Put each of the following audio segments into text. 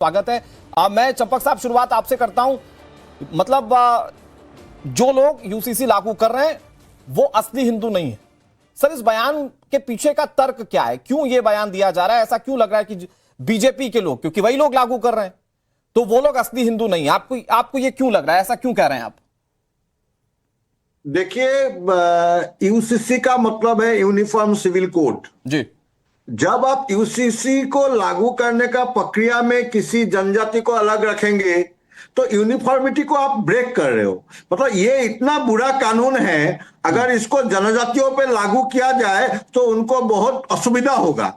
स्वागत है। मैं चंपक साहब शुरुआत आपसे करता हूं। मतलब जो लोग यूसीसी लागू कर रहे हैं वो असली हिंदू नहीं है। सर, इस बयान के पीछे का तर्क क्या है? क्यों ये बयान दिया जा रहा है? ऐसा क्यों लग रहा है कि बीजेपी के लोग, क्योंकि वही लोग लागू कर रहे हैं, तो वो लोग असली हिंदू नहीं है? आपको ये क्यों लग रहा है? ऐसा क्यों कह रहे हैं आप? देखिए, यूसीसी का मतलब है यूनिफॉर्म सिविल कोड जी। जब आप यूसीसी को लागू करने का प्रक्रिया में किसी जनजाति को अलग रखेंगे तो यूनिफॉर्मिटी को आप ब्रेक कर रहे हो। मतलब ये इतना बुरा कानून है, अगर इसको जनजातियों पे लागू किया जाए तो उनको बहुत असुविधा होगा।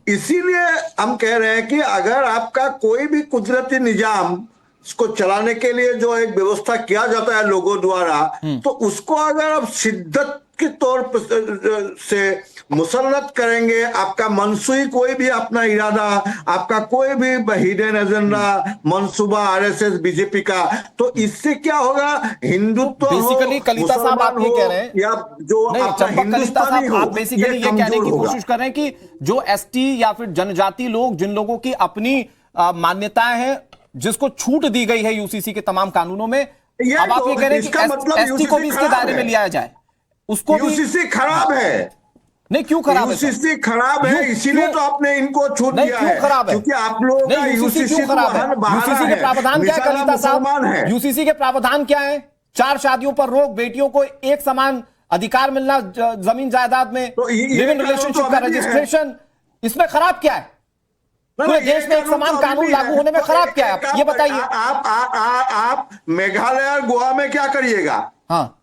इसीलिए हम कह रहे हैं कि अगर आपका कोई भी कुदरती निजाम इसको चलाने के लिए जो एक व्यवस्था किया जाता है लोगों द्वारा, तो उसको अगर आप शिद्दत के तौर पर से मुसल्लत करेंगे, आपका मनसूई कोई भी अपना इरादा, आपका कोई भी हिडन एजेंडा, मंसूबा आरएसएस बीजेपी का, तो इससे क्या होगा? हिंदुत्व बेसिकली कलिता साहब आप ये कह रहे हैं, या जो आपका हिंदुस्तानी हो, आप बेसिकली ये कहने की कोशिश कर रहे हैं कि जो एसटी या फिर जनजाति लोग, जिन लोगों की अपनी मान्यताएं हैं, जिसको छूट दी गई है यूसीसी के तमाम कानूनों में, अब आप ये कह रहे हैं कि एसटी को भी इसके दायरे में लिया जाए, उसको भी। यूसीसी खराब है। नहीं, क्यों खराब है? यूसीसी खराब है, इसीलिए तो आपने इनको छूट दिया है। खराब है क्योंकि आप लोगों का यूसीसी क्यों खराब है? यूसीसी के प्रावधान क्या है कलिता साहब? यूसीसी के प्रावधान क्या है? 4 शादियों पर रोक, बेटियों को एक समान अधिकार मिलना जमीन जायदाद में, लिव इन रिलेशनशिप का रजिस्ट्रेशन, इसमें खराब क्या है? पूरे देश में एक समान कानून लागू होने में खराब क्या है? आप ये बताइए। आप मेघालय और गोवा में क्या करिएगा? हाँ,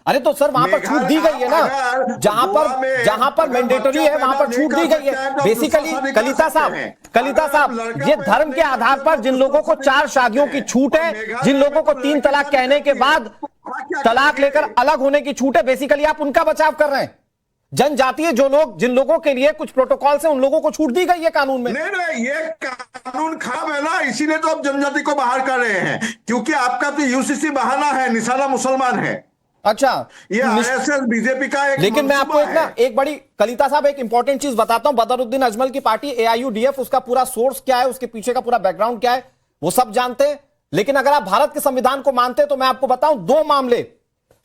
अरे तो सर वहां पर छूट दी गई है ना, जहां पर मैंडेटरी है वहां पर छूट दी गई है। बेसिकली कलिता साहब, ये धर्म के आधार पर जिन लोगों को 4 शादियों की छूट है, जिन लोगों को 3 तलाक कहने के बाद तलाक लेकर अलग होने की छूट है, बेसिकली आप उनका बचाव कर रहे हैं। जनजातीय जो लोग, जिन लोगों के लिए कुछ प्रोटोकॉल से उन लोगों को छूट दी गई है कानून में। नहीं, ये कानून खराब है ना, इसीलिए तो आप जनजाति को बाहर कर रहे हैं, क्योंकि आपका तो यूसीसी बहाना है, निशाना मुसलमान है। अच्छा, ये आरएसएस बीजेपी का एक, लेकिन मैं आपको एक बड़ी, कलिता साहब, एक इंपॉर्टेंट चीज बताता हूं। बदरुद्दीन अजमल की पार्टी एआईयूडीएफ, उसका पूरा सोर्स क्या है, उसके पीछे का पूरा बैकग्राउंड क्या है, वो सब जानते हैं। लेकिन अगर आप भारत के संविधान को मानते हैं तो मैं आपको बताऊं, 2 मामले,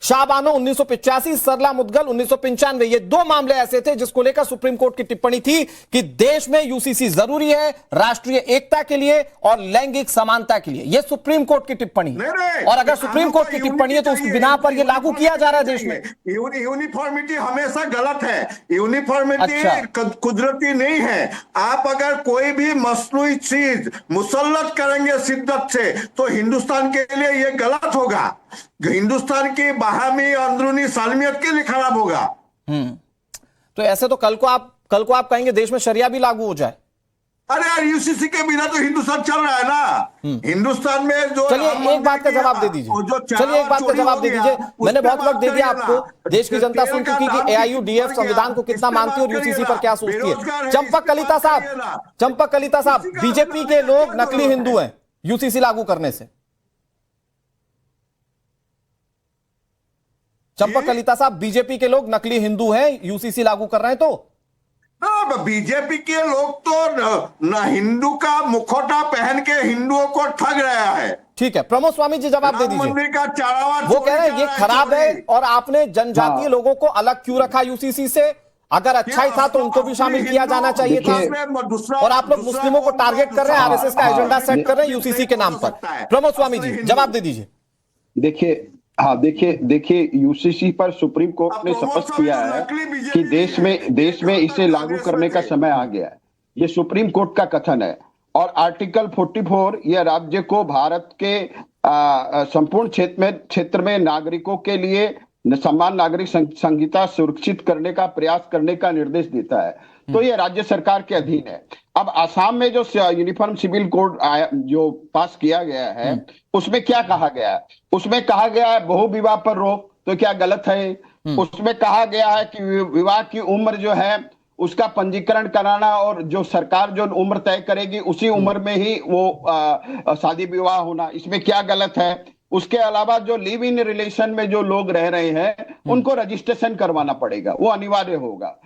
शाहबानो 1985, सरला मुदगल 1995, ये 2 मामले ऐसे थे जिसको लेकर सुप्रीम कोर्ट की टिप्पणी थी कि देश में यूसीसी जरूरी है राष्ट्रीय एकता के लिए और लैंगिक समानता के लिए। ये सुप्रीम कोर्ट की टिप्पणी, और अगर सुप्रीम कोर्ट की टिप्पणी है तो उसकी बिना पर यह लागू किया जा रहा है देश में। यूनिफॉर्मिटी हमेशा गलत है। यूनिफॉर्मिटी कुदरती नहीं है। आप अगर कोई भी मसनूई चीज मुसल्लत करेंगे शिद्दत से, तो हिंदुस्तान के लिए यह गलत होगा, हिंदुस्तान की बाहमी अंदरूनी सालमियत के लिए खराब होगा। तो ऐसे तो कल को आप कहेंगे देश में शरिया भी लागू हो जाए। अरे यार, यूसीसी के बिना तो हिंदुस्तान चल रहा है ना। हिंदुस्तान में जो, चलिए एक बात का जवाब दे दीजिए, मैंने बहुत वक्त दे दिया आपको। देश की जनता सुन चुकी कि एआईयूडीएफ संविधान को कितना मानती है और यूसीसी पर क्या सोचती है। चंपक कलिता साहब, बीजेपी के लोग नकली हिंदू हैं यूसीसी लागू करने से। चंपक कलिता साहब, बीजेपी के लोग नकली हिंदू हैं यूसीसी लागू कर रहे हैं तो? बीजेपी के लोग तो न हिंदू का मुखौटा पहन के हिंदुओं को ठग रहा है। ठीक है, प्रमोद स्वामी जी जवाब दे दीजिए। मंदिर का चारावा वो कह रहे हैं ये खराब है, और आपने जनजातीय लोगों को अलग क्यों रखा यूसीसी से? अगर अच्छा ही था तो उनको भी शामिल किया जाना चाहिए था, और आप लोग मुस्लिमों को टारगेट कर रहे हैं, आरएसएस का एजेंडा सेट कर रहे हैं यूसीसी के नाम पर। प्रमोद स्वामी जी जवाब दे दीजिए। देखिए यूसीसी पर सुप्रीम कोर्ट ने स्पष्ट किया है कि देश में इसे लागू करने का समय आ गया है। ये सुप्रीम कोर्ट का कथन है, और आर्टिकल 44 यह राज्य को भारत के संपूर्ण क्षेत्र में नागरिकों के लिए समान नागरिक संहिता सुरक्षित करने का प्रयास करने का निर्देश देता है। तो ये राज्य सरकार के अधीन है। अब असम में जो यूनिफॉर्म सिविल कोड जो पास किया गया है, उसमें क्या कहा गया है? उसमें कहा गया है बहु विवाह पर रोक, तो क्या गलत है? उसमें कहा गया है कि विवाह की उम्र जो है उसका पंजीकरण कराना, और जो सरकार जो उम्र तय करेगी उसी उम्र में ही वो शादी विवाह होना, इसमें क्या गलत है? उसके अलावा जो लिव इन रिलेशन में जो लोग रह रहे हैं उनको रजिस्ट्रेशन करवाना पड़ेगा, वो अनिवार्य होगा।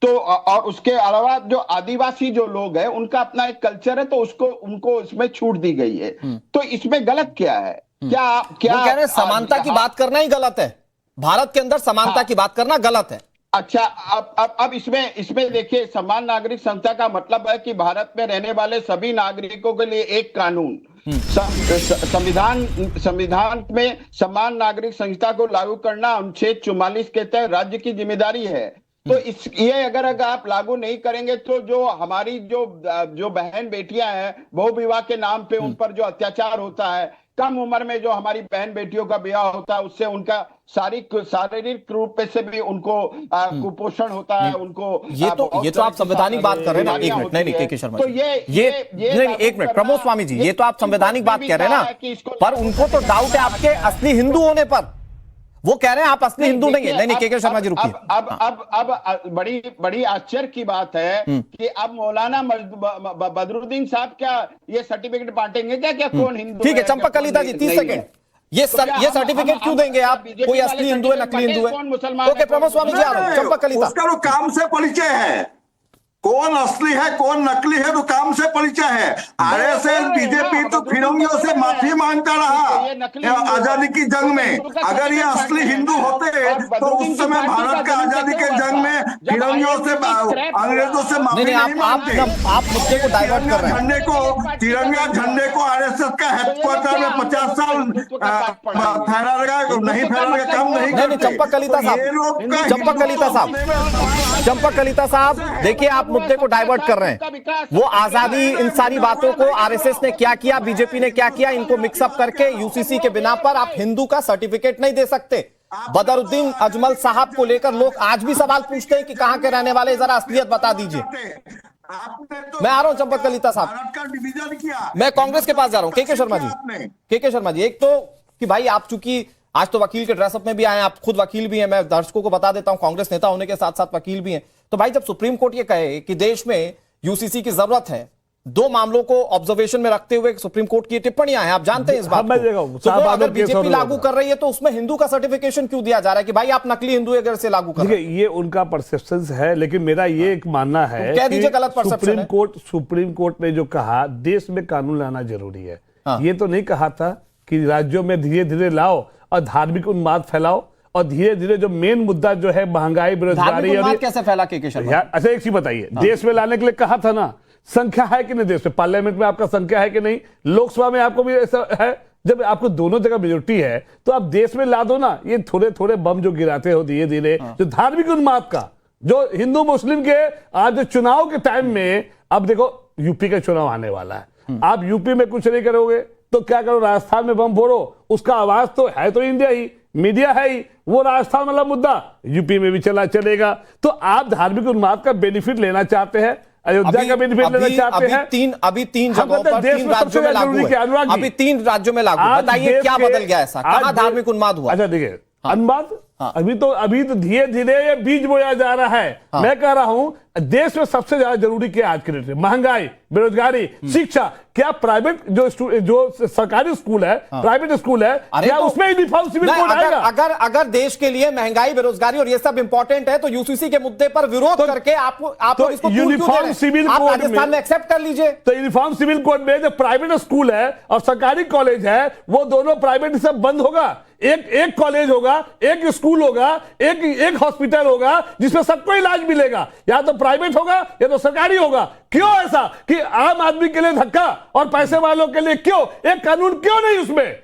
तो और उसके अलावा जो आदिवासी जो लोग हैं उनका अपना एक कल्चर है, तो उनको इसमें छूट दी गई है। तो इसमें गलत क्या है? क्या वो कह रहे हैं समानता की बात करना ही गलत है, भारत के अंदर समानता की बात करना गलत है। अच्छा, अब इसमें देखिए, समान नागरिक संहिता का मतलब है कि भारत में रहने वाले सभी नागरिकों के लिए एक कानून, संविधान में समान नागरिक संहिता को लागू करना अनुच्छेद 44 के तहत राज्य की जिम्मेदारी है। तो ये अगर आप लागू नहीं करेंगे तो जो हमारी जो बहन बेटियां हैं, बहु विवाह के नाम पे उन पर जो अत्याचार होता है, कम उम्र में जो हमारी बहन बेटियों का ब्याह होता है, उससे उनका शारीरिक रूप से भी उनको कुपोषण होता है, उनको ये तो आप संवैधानिक बात कर रहे हैं ना। एक मिनट, नहीं के शर्मा, तो ये नहीं, एक मिनट प्रमोद स्वामी जी, ये तो आप संवैधानिक बात कह रहे हैं ना, पर उनको तो डाउट है आपके असली हिंदू होने पर। वो कह रहे हैं आप असली हिंदू नहीं है। नहीं के शर्मा जी रुकिए। अब बड़ी आश्चर्य की बात है कि अब मौलाना बदरुद्दीन साहब क्या ये सर्टिफिकेट बांटेंगे क्या कौन हिंदू? ठीक है, चंपक कलिता जी 30 सेकंड, ये सर्टिफिकेट क्यों देंगे आप? कोई असली हिंदू है, नकली हिंदू है? ओके प्रमोद स्वामी जी आ रहा हूं। चंपक कलिता, उसका तो काम से परिचय है, कौन असली है कौन नकली है तो काम से परिचय है। आरएसएस बीजेपी तो फिरंगियों से माफी मांगता रहा आजादी की जंग में। अगर ये असली हिंदू होते तो उस समय भारत का आजादी के जंग में फिरंगियों से, अंग्रेजों से माफी नहीं मांगते। आप मुद्दे को डाइवर्ट कर रहे हैं। झंडे को, तिरंगा झंडे को आरएसएस का हेडक्वार्टर में 50 साल फहरा लगा, नहीं फहरा लगा, काम नहीं। चंपक कलिता साहब, चंपक कलिता साहब, देखिए आप मुद्दे को डाइवर्ट कर रहे हैं। वो आजादी, इन सारी बातों को आरएसएस ने क्या किया, बीजेपी ने क्या किया, इनको मिक्सअप करके यूसीसी के बिना पर आप हिंदू का सर्टिफिकेट नहीं दे सकते। बदरुद्दीन अजमल साहब को लेकर लोग आज भी सवाल पूछते हैं कि कहां के रहने वाले, जरा असलियत बता दीजिए। मैं आ रहा हूं चंपक कलिता साहब, मैं कांग्रेस के पास जा रहा हूं। के शर्मा जी, के शर्मा जी, एक तो कि भाई आप चूंकि आज तो वकील के ड्रेसअप में भी आए, आप खुद वकील भी हैं, मैं दर्शकों को बता देता हूं कांग्रेस नेता होने के साथ साथ वकील भी हैं। तो भाई जब सुप्रीम कोर्ट ये कहे कि देश में यूसीसी की जरूरत है, दो मामलों को ऑब्जर्वेशन में रखते हुए सुप्रीम कोर्ट की टिप्पणियां हैं, आप जानते हैं इस बात को, तो अगर बीजेपी लागू कर रही है तो उसमें हिंदू का सर्टिफिकेशन क्यों दिया जा रहा है कि भाई आप नकली हिंदू अगर से लागू कर रहे हैं? ये उनका परसेप्शन है, लेकिन मेरा ये एक मानना है, कह दीजिए गलत परसेप्शन है। सुप्रीम कोर्ट ने जो कहा देश में कानून लाना जरूरी है, ये तो नहीं कहा था कि राज्यों में धीरे धीरे लाओ और धार्मिक उन्माद फैलाओ और धीरे धीरे जो मेन मुद्दा जो है महंगाई, बेरोजगारी, और कैसे फैला के शर्मा? अच्छा एक चीज बताइए, देश में लाने के लिए कहा था ना, संख्या है कि नहीं देश में? पार्लियामेंट में आपका संख्या है कि नहीं? लोकसभा में आपको भी ऐसा है? जब आपको दोनों जगह मेजोरिटी है तो आप देश में ला दो ना। ये थोड़े थोड़े बम जो गिराते हो धीरे धीरे, जो धार्मिक उन्माद का, जो हिंदू मुस्लिम के आज चुनाव के टाइम में, अब देखो यूपी का चुनाव आने वाला है, आप यूपी में कुछ नहीं करोगे तो क्या करो, राजस्थान में बम फोड़ो, उसका आवाज तो है तो इंडिया ही, मीडिया है ही, वो राजस्थान वाला मुद्दा यूपी में भी चलेगा। तो आप धार्मिक उन्माद का बेनिफिट लेना चाहते हैं, अयोध्या का बेनिफिट लेना चाहते हैं। अभी तीन जगहों पर 3 राज्यों में लागू है, अभी 3 राज्यों में लागू। बताइए क्या बदल गया ऐसा, कहां धार्मिक उन्माद हुआ? अच्छा देखिए, उन्माद अभी तो धीरे धीरे ये बीज बोया जा रहा है। मैं कह रहा हूं देश में सबसे ज्यादा जरूरी क्या आज के डेट में? महंगाई, बेरोजगारी, शिक्षा। क्या प्राइवेट जो सरकारी स्कूल है, प्राइवेट स्कूल है, क्या उसमें यूनिफॉर्म सिविल कोड आएगा? अगर देश के लिए महंगाई, बेरोजगारी और ये सब इंपॉर्टेंट है तो यूसीसी के मुद्दे पर विरोध करके आप इसको यूनिफॉर्म सिविल कोड राजस्थान में एक्सेप्ट कर लीजिए। तो यूनिफॉर्म सिविल कोड में जो प्राइवेट स्कूल है और सरकारी कॉलेज है, वो दोनों प्राइवेट सब बंद होगा। एक कॉलेज होगा, एक स्कूल होगा, एक हॉस्पिटल होगा जिसमें सबको इलाज मिलेगा, या तो प्राइवेट होगा या तो सरकारी होगा। क्यों ऐसा कि आम आदमी के लिए धक्का और पैसे वालों के लिए क्यों? एक कानून क्यों नहीं उसमें?